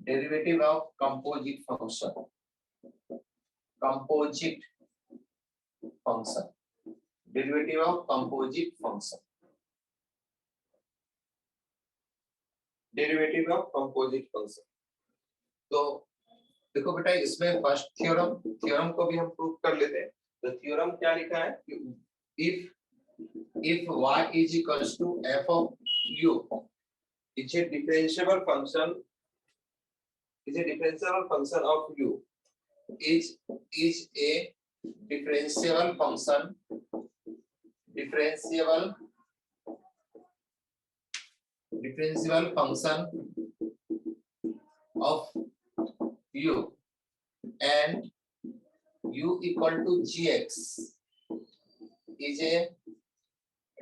derivative of composite function, derivative of composite function, derivative of composite function। तो देखो बेटा, इसमें फर्स्ट थ्योरम को भी हम प्रूव कर लेते हैं। तो थ्योरम क्या लिखा है कि if y is equals to f of u is a differentiable function of u is a differentiable function of u and u equal to gx is a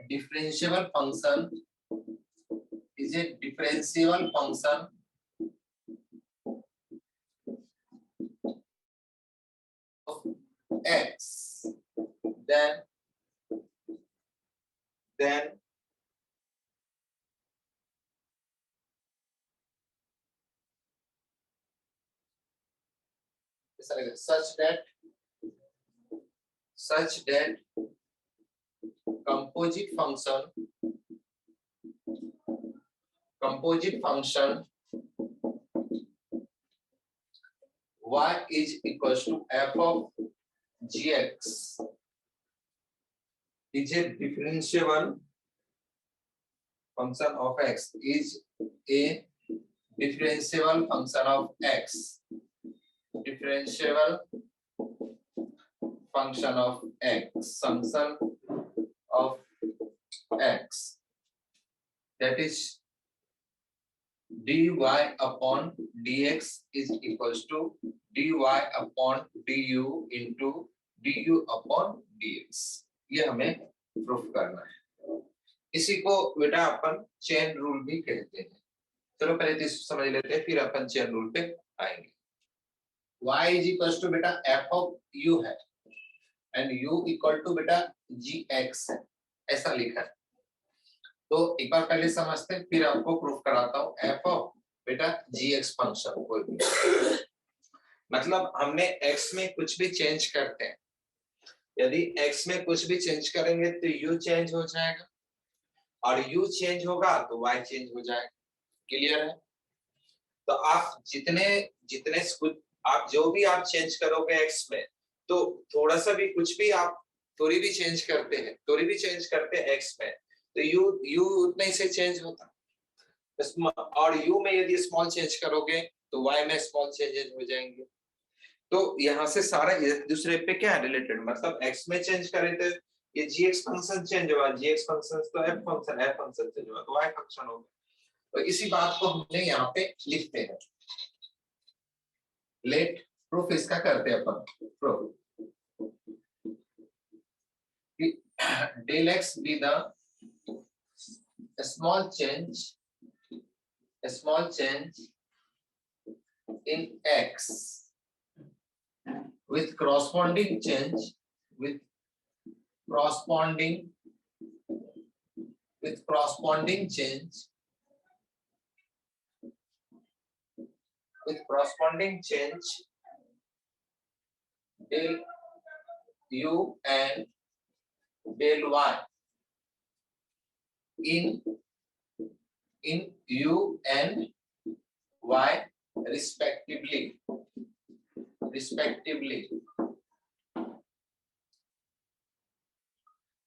differentiable function of x, then such that composite function y is equals to f of gx is a differentiable function of x, is a differentiable function of x, function of x, that is dy upon dx is equals to dy upon du into du upon dx। ये हमें proof करना है। इसी को बेटा अपन chain rule भी कहते हैं। चलो पहले तो इसको समझ लेते हैं, फिर अपन चेन रूल पे आएंगे। y is equals to बेटा f of u है एंड u इक्वल टू बेटा gx है, ऐसा लिखा है। तो एक बार पहले समझते हैं, फिर आपको प्रूफ कराता हूँ। f of बेटा gx फंक्शन कोई भी, मतलब हमने x में कुछ भी चेंज करते हैं, यदि x में कुछ भी चेंज करेंगे तो u चेंज हो जाएगा, और u चेंज होगा तो y चेंज हो जाएगा। क्लियर है? तो आप जितने आप जो भी आप चेंज करोगे x में, तो थोड़ा सा भी कुछ भी आप थोड़ी भी चेंज करते हैं x में, तो u उतने ही से चेंज होता। और u में यदि स्मॉल चेंज करोगे तो y में स्मॉल चेंजेस हो जाएंगे। तो यहाँ से सारा एक दूसरे पे क्या रिलेटेड, मतलब x में चेंज करें तो ये gx फंक्शन चेंज हुआ, gx फंक्शन तो f फंक्शन चेंज हुआ तो y फंक्शन हो गया। तो इसी बात को हमने यहाँ पे लिखते हैं। लेट प्रूफ इसका करते हैं अपन। Proof del x be the small change in x with corresponding change del u and del y in u and y respectively।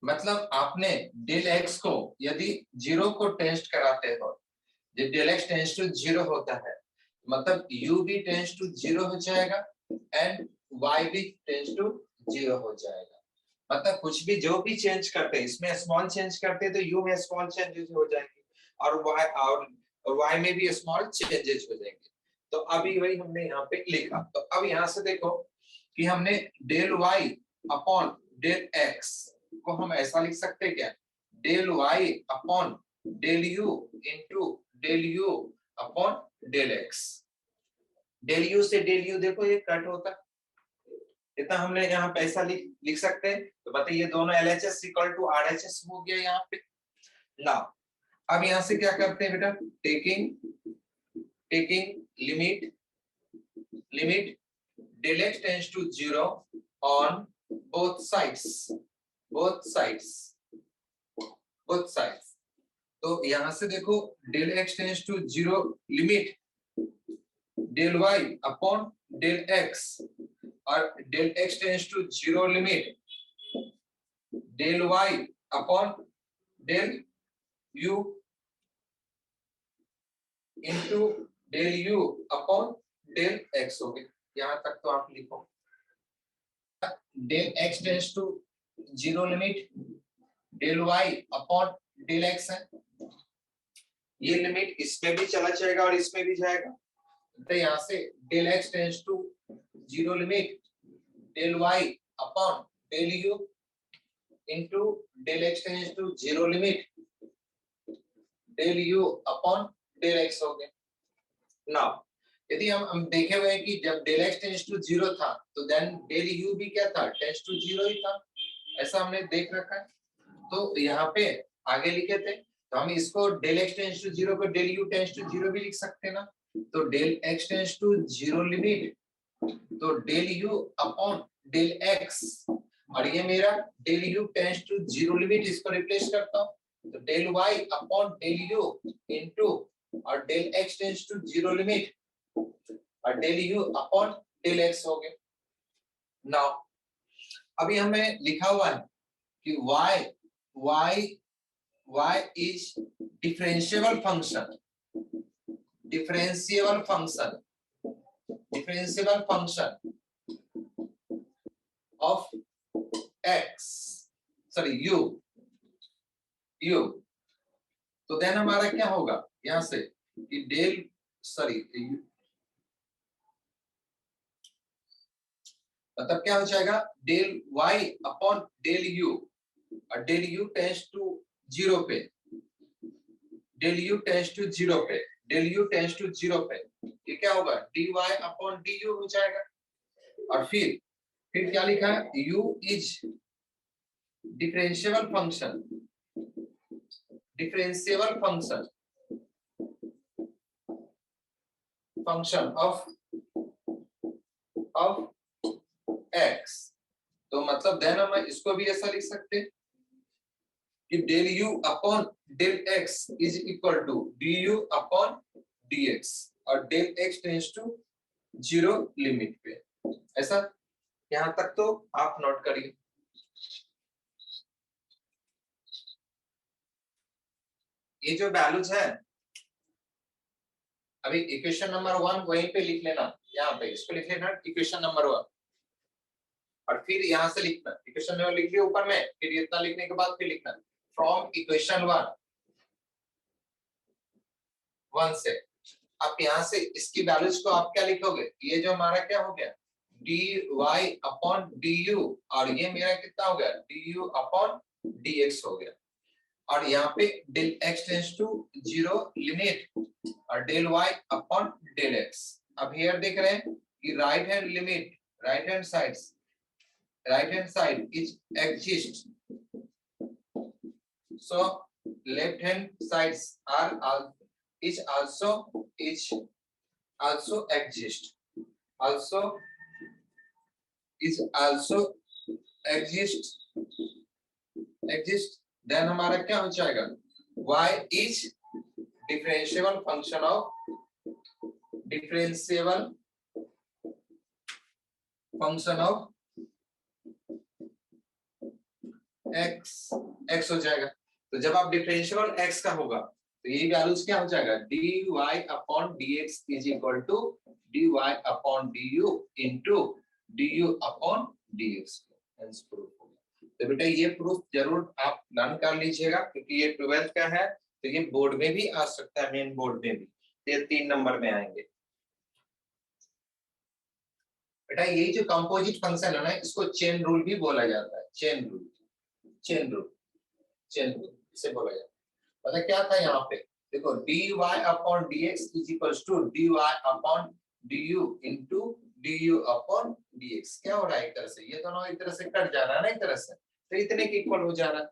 मतलब आपने डेल एक्स को यदि 0 को टेस्ट कराते हो, जब डेल एक्स टेंस टू 0 होता है, मतलब u भी टेंस टू 0 हो जाएगा एंड y भी टेंस टू 0 हो जाएगा। मतलब कुछ भी जो भी चेंज करते हैं, इसमें स्मॉल चेंज करते हैं तो u में स्मॉल चेंजेस हो जाएंगे और y में भी स्मॉल चेंजेस हो जाएंगे। तो अभी वही हमने यहाँ पे लिखा। तो अब यहाँ से देखो कि हमने del y upon del x को हम ऐसा लिख सकते हैं क्या, del y upon del u into del u upon del x। Del u से डेल u देखो ये कट होता, इतना हमने यहाँ पे ऐसा लिख सकते हैं। तो बताइए दोनों LHS इक्वल टू RHS हो गया यहाँ पे ना। अब यहां से क्या करते हैं बेटा, taking limit del x tends to 0 on both sides तो यहां से देखो del x tends to 0 limit del y upon del x और del x tends to 0 limit del y upon del u into del u upon del x हो गया। यहां तक तो आप लिखो del x tends to 0 limit del y upon del x है, ये लिमिट इसमें भी चला जाएगा और इसमें भी जाएगा, तो यहां से del x tends to 0 limit del y upon del u into del x tends to 0 limit del u upon del x हो गया। नाउ यदि हम देखे हुए हैं कि जब del x tends to 0 था तो देन del u भी क्या था, tends to 0 ही था, ऐसा हमने देख रखा है। तो यहाँ पे आगे लिखे थे तो हम इसको del x tends to 0 को del u tends to 0 भी लिख सकते हैं ना, तो del x tends to 0 limit तो del u upon del x और ये मेरा del u tends to 0 limit, इसको रिप्लेस करता हूँ तो del y upon del u into और del x tends to 0 limit और del u upon del x हो गया। नाउ अभी हमें लिखा हुआ है कि y is differentiable function of x, sorry u तो देन हमारा क्या होगा यहां से कि del मतलब क्या हो जाएगा del y upon del u और del u टेंड्स टू 0 पे, del u टेंड्स टू 0 पे, del u टेंड्स टू 0 पे, ये क्या होगा dy अपॉन du हो जाएगा और फिर क्या लिखा है u is differentiable function of x, तो मतलब देन हम इसको भी ऐसा लिख सकते हैं कि del u upon del x is equal to du upon dx और del x tends to 0 limit पे, ऐसा यहां तक तो आप नोट करिए। ये जो वैल्यूज है अभी इक्वेशन नंबर 1 वहीं पे लिख लेना, यहाँ पे इसको लिख लेना इक्वेशन नंबर 1 और फिर यहां से लिखना इक्वेशन नंबर लिख लिया ऊपर में, फिर इतना लिखने के बाद फिर लिखना फ्रॉम इक्वेशन 1 से आप यहां से इसकी वैल्यूज को आप क्या लिखोगे, ये जो हमारा क्या हो गया dy अपॉन du और ये मेरा कितना हो गया du अपॉन dx हो गया और यहाँ पे del x tends to 0 limit और del y upon del x। अब हियर देख रहे हैं कि right hand limit right hand side is exist, so left hand sides are is also exist then हमारा क्या हो जाएगा y is differentiable function of x हो जाएगा। तो जब आप डिफरेंशियल x का होगा तो ये वैल्यूज क्या हो जाएगा dy upon dx is equal to dy upon du into du upon dx। Proof हो गया। तो बेटा ये प्रूफ जरूर आप लर्न कर लीजिएगा क्योंकि ये 12th का है तो ये बोर्ड में भी आ सकता है, मेन बोर्ड में भी, ये 3 नंबर में आएंगे। बेटा ये जो कंपोजिट फंक्शन है ना इसको चेन रूल भी बोला जाता है, चेन रूल इसे बोला जाता है। पता क्या था यहाँ पे देखो dy upon dx is equals to dy upon du into du upon dx। क्या हो रहा है एक तरह से ये दोनों एक तरह से कट जा रहा है ना, एक तरह से तो इतने के इक्वल हो जा रहा है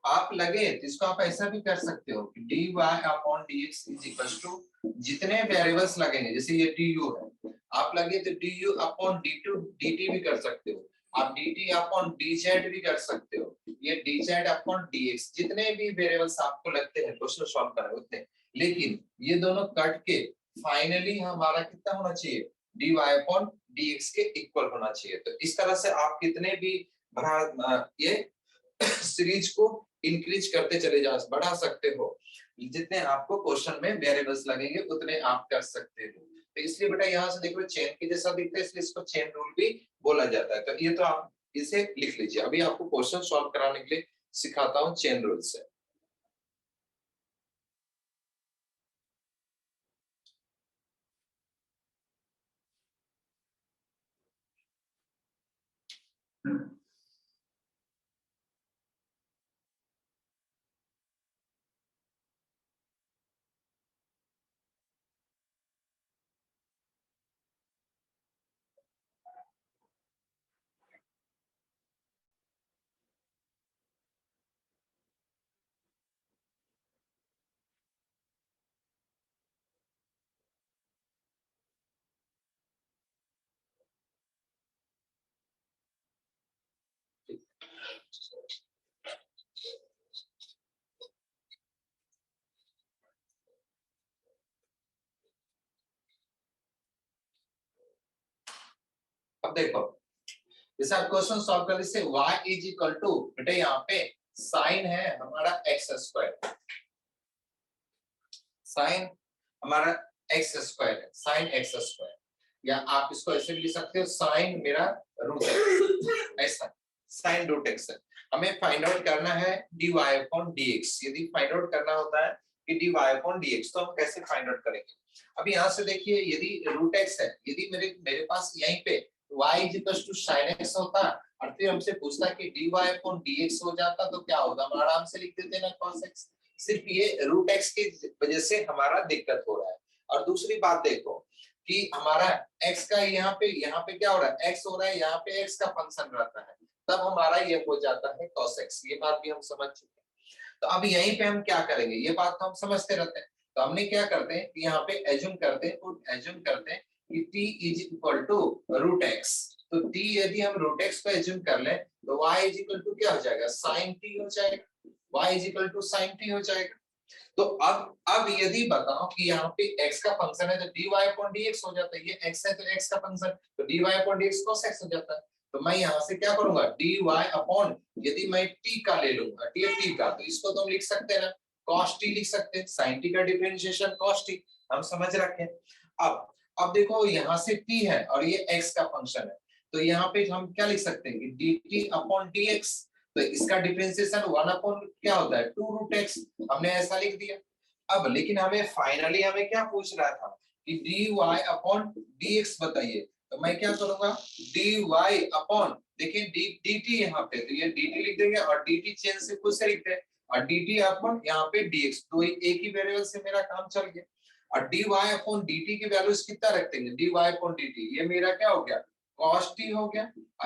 आप लगे तो इसको आप ऐसा भी कर सकते हो कि dy upon dx is equal to जितने वेरिएबल्स लगेंगे, जैसे ये du है, आप लगे तो du अपॉन d2 dt भी कर सकते हो, आप dt अपॉन dz भी कर सकते हो, ये dz अपॉन dx, जितने भी वेरिएबल्स आपको लगते हैं क्वेश्चन सॉल्व करने उतने, लेकिन ये दोनों कट के फाइनली हमारा कितना होना चाहिए, dy अपॉन dx के इक्वल होना चाहिए। तो इस तरह से आप कितने भी ये सीरीज को इंक्रीज करते चले जा बढ़ा सकते हो, जितने आपको क्वेश्चन में वेरिएबल्स लगेंगे उतने आप कर सकते हो। तो इसलिए बेटा यहाँ से देखो चेन के जैसा दिखता है, इसलिए इसको चेन रूल भी बोला जाता है। तो ये तो आप इसे लिख लीजिए। अभी आपको क्वेश्चन सॉल्व कराने के लिए सिखाता हूँ चेन रूल से। अब देखो, जैसे आप क्वेश्चन सॉल्व कर से y इज इक्वल टू, बेटा यहाँ पे साइन है हमारा एक्स स्क्वायर, साइन हमारा एक्स स्क्वायर है, साइन एक्स स्क्वायर, या आप इसको ऐसे भी लिख सकते हो साइन मेरा रूट एक्स, ऐसा साइन रूट एक्स है। हमें फाइंड आउट करना है dy अपॉन dx। यदि फाइंड आउट करना होता है कि dy अपॉन dx, तो हम कैसे फाइंड आउट करेंगे। अभी यहाँ से देखिए, यदि रूट एक्स है, यदि मेरे पास यहीं पे y is equal to sin x होता और फिर हमसे पूछता कि dy अपॉन dx हो जाता तो क्या होगा, हम आराम से लिख देते ना cos x। सिर्फ ये रूट एक्स की वजह से हमारा दिक्कत हो रहा है। और दूसरी बात देखो कि हमारा x का यहाँ पे क्या हो रहा है, x हो रहा है, यहाँ पे x का फंक्शन रहता है, तब हमारा ये हो जाता है cos x। ये बात भी हम समझ चुके हैं। तो अब यहीं पे हम क्या करेंगे, ये बात तो हम समझते रहते हैं। तो हमने क्या करते हैं कि यहाँ पे एज्यूम करते हैं, और एज्यूम करते हैं कि t is equal to root x. तो t यदि हम रूट एक्स को एज्यूम कर लें तो y इज इक्वल टू क्या हो जाएगा, साइन t हो जाएगा, y is equal to sine t हो जाएगा। तो अब यदि बताओ कि यहाँ पे x का फंक्शन है तो dy अपॉन dx हो जाता है, ये x है तो x का फंक्शन, तो dy upon dx cos x हो जाता है। तो मैं यहाँ से क्या करूंगा, dy अपॉन, यदि मैं t का ले लूंगा, t का, तो इसको तो हम लिख सकते हैं ना cos t लिख सकते हैं, sin t का डिफरेंशिएशन cos t, हम समझ रखे। अब देखो यहाँ से t है और ये x का फंक्शन है, तो यहाँ पे हम क्या लिख सकते हैं कि dt अपॉन dx, तो इसका डिफरेंशिएशन 1 अपॉन क्या होता है 2 रूट एक्स, हमने ऐसा लिख दिया। अब लेकिन हमें फाइनली हमें क्या पूछ रहा था कि dy अपॉन dx बताइए, तो मैं क्या करूंगा dy अपॉन, देखिए dt यहाँ पे, तो ये dt लिख देंगे और dt चेन से खुद से लिखते हैं, और dt अपॉन यहाँ पे dx, तो एक ही वेरिएबल से मेरा काम चल गया। और dy अपॉन dt की वैल्यूज कितना रख देंगे, dy अपॉन dt, ये मेरा क्या हो गया cos t हो गया,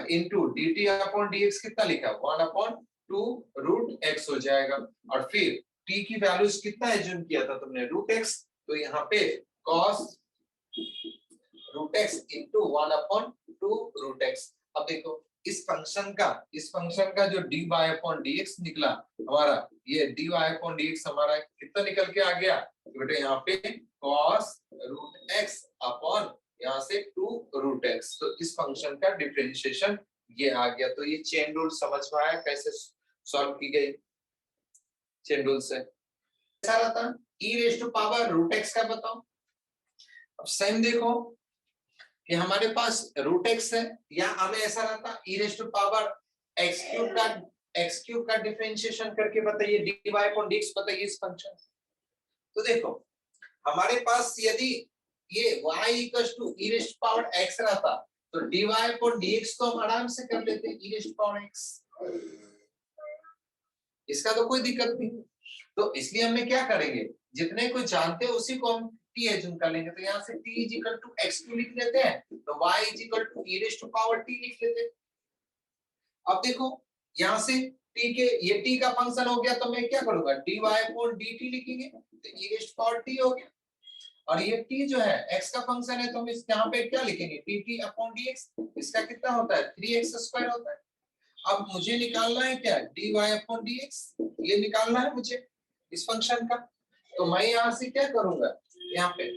इनटू dt अपॉन dx कितना लिखा 1 अपॉन 2 रूट x हो जाएगा। और फिर t की वैल्यूज कितना एज्यूम किया था तुमने रूट x, तो यहाँ पे cos root x into 1 upon 2 root x। अब देखो इस फंक्शन का जो dy अपॉन dx निकला हमारा, ये dy अपॉन dx हमारा कितना निकल के आ गया, तो बेटा यहाँ पे cos रूट x अपॉन यहाँ से 2 रूट x, तो इस फंक्शन का डिफरेंशिएशन ये आ गया। तो ये चेन रूल समझ में आया कैसे सॉल्व की गई चेन रूल से। ऐसा रहता e raise to power root x का बताओ। अब सेम देखो कि हमारे पास रूट एक्स है, या हमें ऐसा रहता e raise to power x cube का डिफरेंशिएशन करके बताइए dy अपॉन dx बताइए इस फंक्शन। तो देखो हमारे पास यदि ये y equals to e raise to power x रहता तो dy अपॉन dx तो हम आराम से कर लेते e raise to power x, इसका तो कोई दिक्कत नहीं। तो इसलिए हमने क्या करेंगे, जितने को जानते हैं उसी को हम t एज्यूम कर लेंगे। तो यहाँ से t is equal to x2 लिख लेते हैं, तो y is equal to e raise to power t लिख लेते हैं। अब देखो यहाँ से टी के, ये टी का फंक्शन हो गया तो मैं क्या करूंगा, dy अपॉन dt लिखेंगे तो e रेस्ट पावर t हो गया। और ये t जो है x का फंक्शन है तो हम इस यहाँ पे क्या लिखेंगे, dt अपॉन dx। इसका कितना होता है, 3x स्क्वायर होता है। अब मुझे निकालना है क्या, dy अपॉन dx, ये निकालना है मुझे इस फंक्शन का। तो मैं यहाँ से क्या करूंगा, यहाँ पे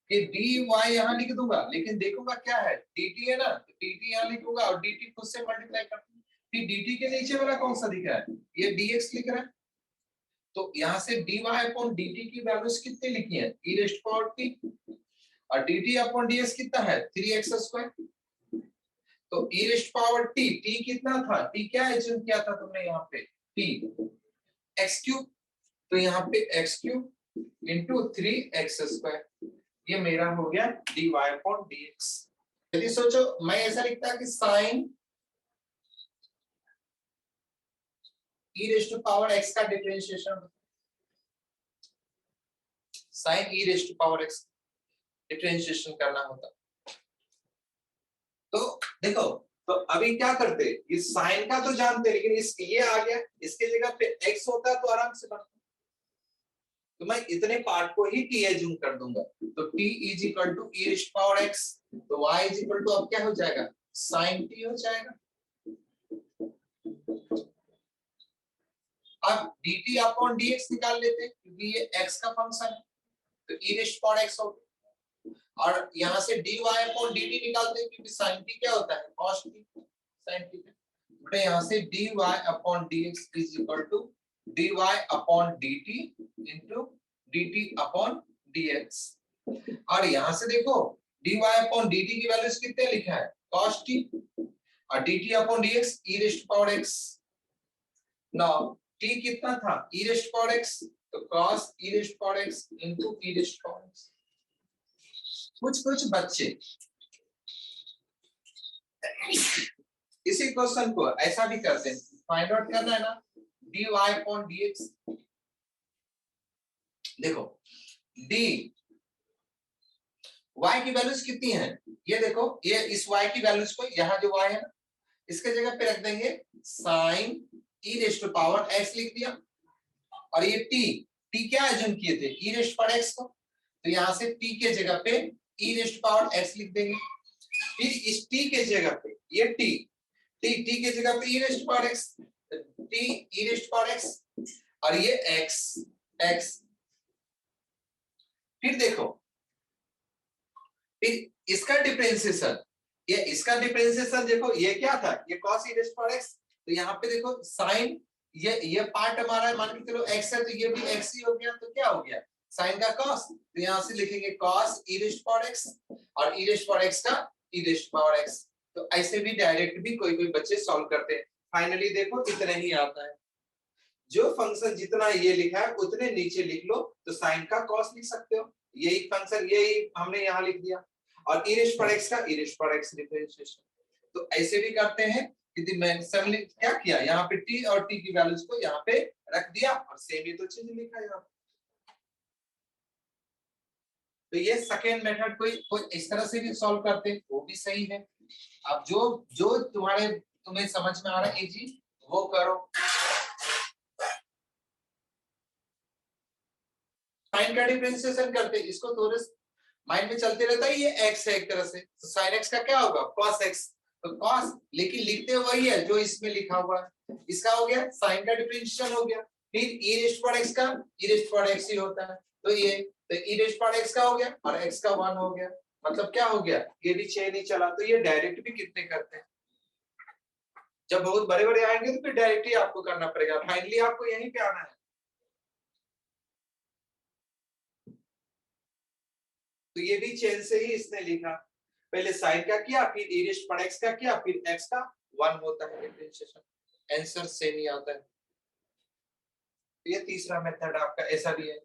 कि dy यहाँ लिख दूंगा, लेकिन देखूंगा क्या है, dt है ना, तो dt यहाँ लिखूंगा और dt खुद से मल्टीप्लाई कर दूंगा। फिर dt के नीचे वाला कौन सा दिख रहा है, ये dx लिख रहा है। तो यहाँ से dy अपॉन dt की वैल्यूज कितनी लिखी है, e रेस्ट पावर t, और dt अपॉन ds कितना है, 3x स्क्वायर। तो e raised power t, t कितना था, t क्या एज्यूम किया था तुमने यहाँ पे, t x क्यूब, तो यहाँ पे x cube into 3x square, ये मेरा हो गया dy अपॉन dx। यदि सोचो मैं ऐसा लिखता कि sine e raised to power x का differentiation, sine e raised to power x differentiation करना होता। तो देखो, तो अभी क्या करते, इस साइन का तो जानते, लेकिन इस ये आ गया, इसके जगह पे x होता तो आराम से बनता। तो मैं इतने पार्ट को ही t एज्यूम कर दूंगा, तो t is equal to e raised power x, तो y इज इक्वल टू अब क्या हो जाएगा, sin t हो जाएगा। अब dt अपॉन dx निकाल लेते हैं क्योंकि ये x का फंक्शन है, तो e रेस्ट पावर x हो गया। और यहाँ से dy अपॉन dt निकालते हैं क्योंकि sin t क्या होता है, cos t, sin t। बेटा यहाँ से dy upon dx is equal to dy upon dt into dt upon dx। और यहाँ से देखो dy अपॉन dt की वैल्यूज कितने लिखा है, cos t, और dt upon dx e raised power x। Now t कितना था, e रेस्ट पावर x, तो cos e raised power x into e raised power x। कुछ बच्चे इसी क्वेश्चन को ऐसा भी करते हैं, फाइंड आउट करना है ना, dy अपॉन dx। देखो d y की वैल्यूज कितनी है, ये देखो, ये इस y की वैल्यूज को, यहाँ जो y है ना, इसके जगह पे रख देंगे sine e raised to power x लिख दिया, और ये t क्या एज्यूम किए थे, e रेस्ट पावर x को, तो यहाँ से t के जगह पे e रेस्ट पावर x लिख देंगे। फिर इस t के जगह पे ये t के जगह पे e raised power x, t e raised power x, और ये x। फिर देखो, फिर इसका डिफरेंशिएशन, ये इसका डिफरेंशिएशन देखो, ये क्या था, ये cos e raised power x, तो यहाँ पे देखो साइन, ये पार्ट हमारा मान के चलो x है, तो ये भी x ही हो गया, तो क्या हो गया, साइन का cos, तो यहाँ से लिखेंगे cos e raised power x, और e रेस्ट पावर x का e रेस्ट पावर x। तो ऐसे भी डायरेक्ट भी कोई बच्चे सॉल्व करते हैं। फाइनली देखो इतना ही आता है, जो फंक्शन जितना ये लिखा है उतने नीचे लिख लो, तो साइन का cos लिख सकते हो, यही फंक्शन यही हमने यहाँ लिख दिया, और e रेस्ट पावर x का e raised power x differentiation. तो ऐसे भी करते हैं कि मैं सबने क्या किया, यहाँ पे t और t की वैल्यूज को यहाँ पे रख दिया, और सेम ही तो चीज लिखा यहाँ। तो ये सेकेंड मेथड कोई इस तरह से भी सॉल्व करते, वो भी सही है। अब जो जो तुम्हें समझ में आ रहा है इजी, वो करो। साइन का डिफरेंशिएशन करते, इसको थोड़े माइंड में चलते रहता है, ये x है एक तरह से, तो sin x का क्या होगा, cos x, तो cos, लेकिन लिखते वही है जो इसमें लिखा हुआ है। इसका हो गया साइन का डिफरेंशिएशन हो गया, फिर e रेस्ट पावर x का e रेस्ट पावर x ही होता है, तो ये तो e रेस्ट पावर x का हो गया और x का 1 हो गया, मतलब क्या हो गया, ये भी चेन ही चला। तो ये डायरेक्ट भी कितने करते हैं, जब बहुत बड़े बड़े आएंगे तो फिर डायरेक्ट ही आपको करना पड़ेगा, फाइनली आपको यहीं पे आना है। तो ये भी चेन से ही इसने लिखा, पहले साइन का किया, फिर e रेस्ट पावर x का किया, फिर x का 1 होता है डिफरेंशिएशन, आंसर सेम ही आता है। ये तीसरा मेथड आपका ऐसा भी है,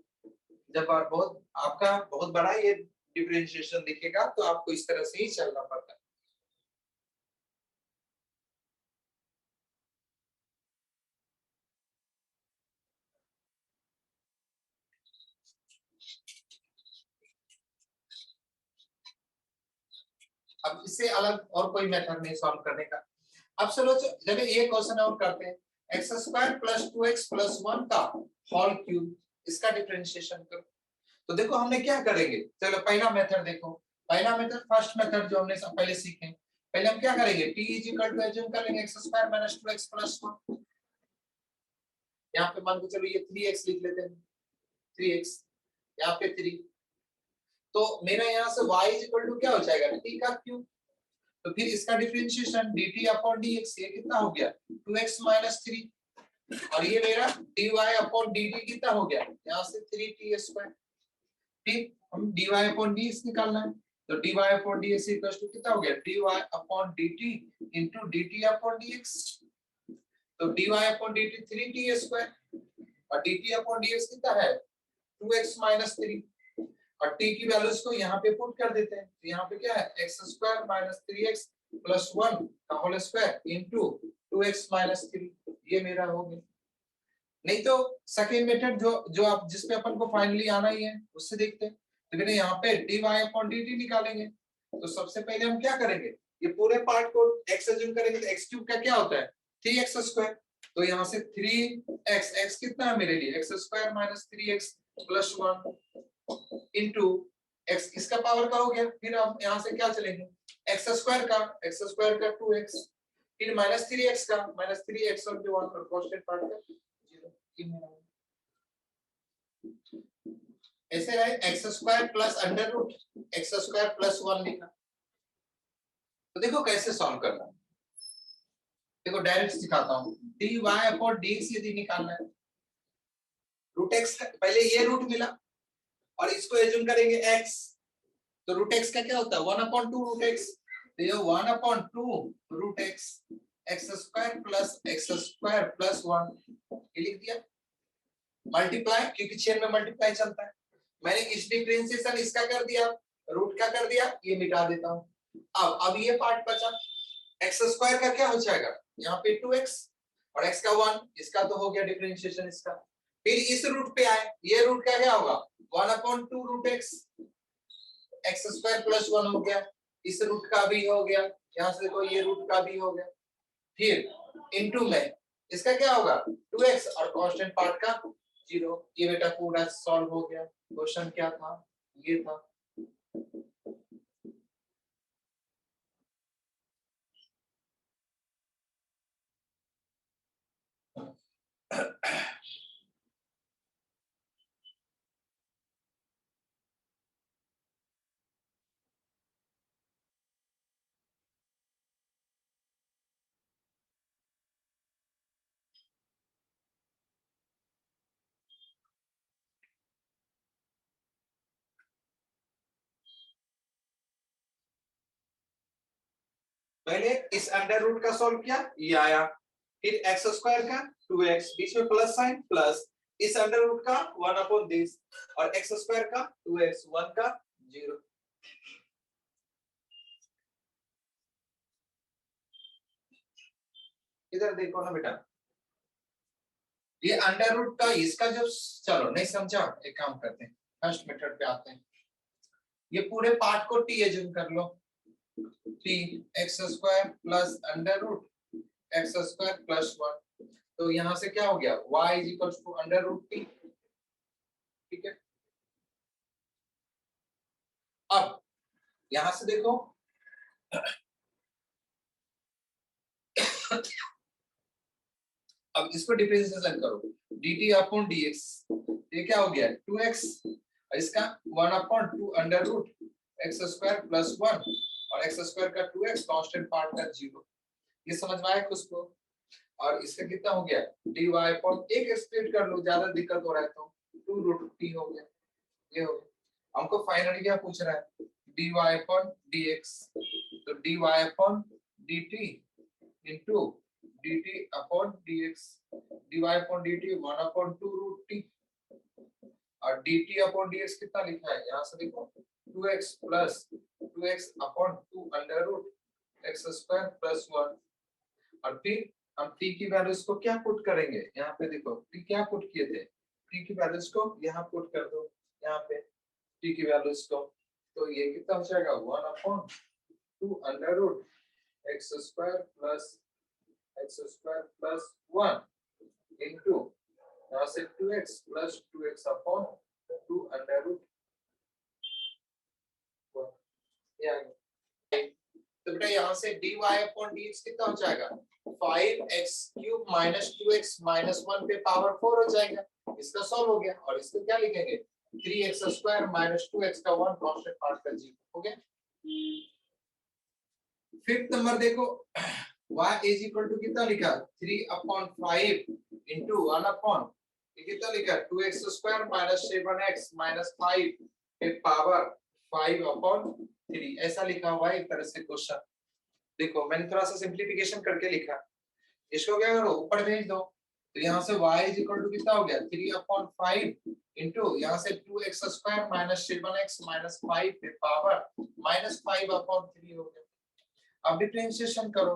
जब आप बहुत आपका बहुत बड़ा ये डिफरेंशिएशन दिखेगा तो आपको इस तरह से ही चलना पड़ता है। अब इससे अलग और कोई मेथड नहीं सॉल्व करने का। अब चलो जब ये क्वेश्चन और करते हैं, x square plus 2x plus 1 का होल क्यूब, इसका डिफरेंशिएशन करो। तो देखो हमने क्या करेंगे, चलो पहला मेथड देखो, पहला मेथड फर्स्ट मेथड जो हमने सब पहले सीखे, पहले हम क्या करेंगे, t is equal to assume कर लेंगे x square minus 2x plus 1। यहाँ पे मान के चलो ये 3x लिख लेते हैं, 3x यहाँ पे 3, तो मेरा यहाँ से y इज इक्वल टू क्या हो जाएगा, t का क्यूब। तो फिर इसका डिफरेंशिएशन dt अपॉन dx, ये कितना हो गया 2x माइनस 3, और ये मेरा dy अपॉन dt कितना हो गया, यहाँ से 3t स्क्वायर। फिर हम dy अपॉन dx निकालना है, तो dy upon dx equal to कितना हो गया, dy upon dt into dt upon dx। तो dy upon dt 3t square और dt अपॉन dx कितना है 2x माइनस 3, और t की वैल्यूज को यहाँ पे पुट कर देते हैं, तो यहाँ पे क्या है x square minus 3x plus 1 का whole square into 2x minus 3, ये मेरा हो गया। नहीं तो सेकेंड मेथड जो आप जिसपे अपन को फाइनली आना ही है उससे देखते हैं। तो मैंने यहाँ पे dy अपॉन dt निकालेंगे, तो सबसे पहले हम क्या करेंगे, ये पूरे पार्ट को x अज्यूम करेंगे, तो x क्यूब का क्या होता है 3x स्क्वायर, तो यहाँ से 3x, x कितना है मेरे लिए x square minus 3x plus 1 into x, इसका पावर का हो गया। फिर हम यहाँ से क्या चलेंगे, x स्क्वायर का 2x, फिर माइनस 3x का माइनस 3x और 1 और कांस्टेंट पार्ट का 0। ऐसे रहे x square plus under root x square plus 1 लिखा। तो देखो कैसे सॉल्व करना है, देखो डायरेक्ट सिखाता हूँ, dy अपॉन dx यदि निकालना है, रूट एक्स पहले ये रूट मिला और इसको एज्यूम करेंगे x, तो रूट x का क्या होता है 1 अपॉन 2 रूट x, तो ये 1 upon 2 root x, x square plus 1 ये लिख दिया, मल्टीप्लाई क्योंकि चेन में मल्टीप्लाई चलता है। मैंने इस डिफरेंशिएशन इसका कर दिया, रूट का कर दिया, ये मिटा देता हूँ। अब ये पार्ट बचा, एक्स स्क्वायर का क्या हो जाएगा, यहाँ पे 2x और x का 1, इसका तो हो गया डिफरेंशिएशन इसका। फिर इस रूट पे आए, ये रूट का क्या होगा 1 upon 2 root x, x square plus 1 हो गया, इस रूट का भी हो गया, यहाँ से देखो ये रूट का भी हो गया, फिर इनटू में इसका क्या होगा 2x और कांस्टेंट पार्ट का 0। ये बेटा पूरा सॉल्व हो गया। क्वेश्चन क्या था, ये था। पहले इस अंडर रूट का सॉल्व किया, ये आया, फिर एक्स स्क्वायर का 2x, बीच में प्लस साइन प्लस, इस अंडर रूट का 1 अपॉन दिस और एक्स स्क्वायर का 2x, 1 का 0। इधर देखो ना बेटा, ये अंडर रूट का इसका जो, चलो नहीं समझा, एक काम करते हैं फर्स्ट मेथड पे आते हैं। ये पूरे पार्ट को t एज्यूम कर लो, t x square plus under root x square plus 1, तो यहाँ से क्या हो गया y is equal to under root t, ठीक है। अब यहां से देखो अब इसको डिफरेंशिएशन करो, dt अपॉन dx, ये क्या हो गया 2x, इसका 1 upon 2 under root x square plus 1 और एक्स स्क्वायर का 2x कांस्टेंट पार्ट का 0। ये समझ में आया कुछ को। और इसका कितना हो गया dy अपॉन, एक स्प्लिट कर लो, ज्यादा दिक्कत हो रहा है तो 2 रूट t हो गया, ये हो गया। हमको फाइनली क्या पूछ रहा है dy अपॉन dx, तो dy upon dt into dt upon dx, dy upon dt 1 upon 2 root t और dt अपॉन dx कितना लिखा है, यहाँ से देखो 2x plus 2x upon 2 under root x square plus 1, और फिर हम t की वैल्यूज को क्या पुट करेंगे, यहाँ पे देखो t क्या पुट किए थे, t की वैल्यूज को यहाँ पुट कर दो, यहाँ पे t की वैल्यूज को, तो ये कितना हो जाएगा 1 upon 2 under root x square plus 1 into यहाँ से 2x plus 2x upon 2 under root 1 ये आ गया। तो बेटा यहाँ से dy अपॉन dx कितना हो जाएगा 5x cube minus 2x minus 1 पे पावर 4 हो जाएगा। इसका सॉल्व हो गया और इसको क्या लिखेंगे 3x स्क्वायर माइनस 2x का 1 कांस्टेंट पार्ट का 0 हो गया। फिफ्थ नंबर देखो y इज इक्वल टू कितना लिखा 3 अपॉन 5 इंटू 1 अपॉन ये कितना लिखा 2x square minus 7x minus 5 के पावर 5 अपॉन 3 ऐसा लिखा हुआ है एक तरह से क्वेश्चन। देखो मैंने थोड़ा सा सिंप्लीफिकेशन करके लिखा, इसको क्या करो ऊपर भेज दो। तो यहाँ से y इज इक्वल टू कितना हो गया 3 अपॉन 5 इंटू यहाँ से 2x square minus 7x minus 5 पे पावर माइनस 5 अपॉन 3 हो गया। अब डिफरेंशिएशन करो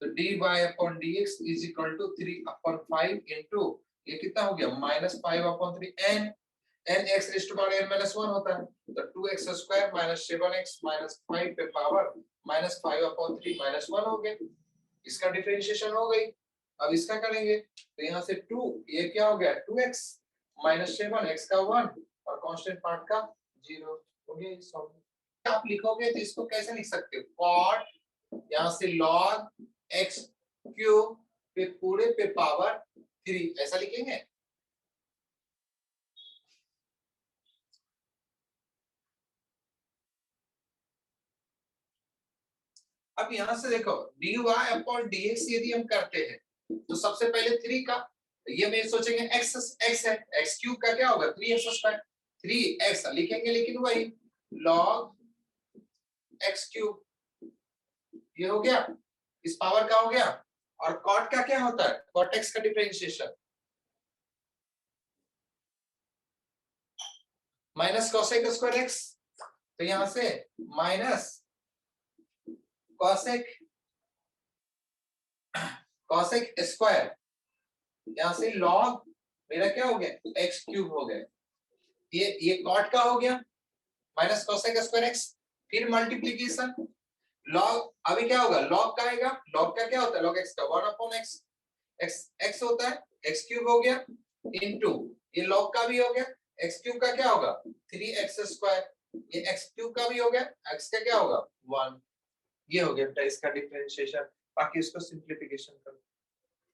तो dy upon dx is equal to 3 upon 5 into ये कितना हो गया minus 5 upon 3 n n x raise to power n minus 1 होता है तो 2x square minus 7x minus 5 पे पावर माइनस 5 अपॉन 3 माइनस 1 हो गया। इसका डिफरेंशिएशन हो गई। अब इसका करेंगे तो यहाँ से 2 ये क्या हो गया 2x माइनस 7x का 1 और कांस्टेंट पार्ट का 0 हो गया। ये सॉल्व आप लिखोगे तो इसको कैसे लिख सकते हो cot यहाँ से log x क्यूब पे पूरे पे पावर 3 ऐसा लिखेंगे। अब यहां से देखो dy अपॉन dx यदि हम करते हैं तो सबसे पहले 3 का ये में सोचेंगे x x है x क्यूब का क्या होगा 3x स्क्वायर 3x लिखेंगे लेकिन वही log x क्यूब ये हो गया इस पावर का हो गया। और cot का क्या होता है cot x का differentiation minus cosec square x तो यहां से माइनस cosec स्क्वायर यहां से log मेरा क्या हो गया x क्यूब हो गया। ये cot का हो गया माइनस cosec स्क्वायर x फिर मल्टीप्लीकेशन log अभी क्या होगा log का आएगा log का क्या होता है log x का 1 अपॉन x x होता है x क्यूब हो गया इनटू ये log का भी हो गया x क्यूब का क्या होगा 3x स्क्वायर ये x क्यूब का भी हो गया x का क्या होगा 1 ये हो गया बेटा इसका डिफरेंशिएशन। बाकी इसको सिंप्लीफिकेशन करो।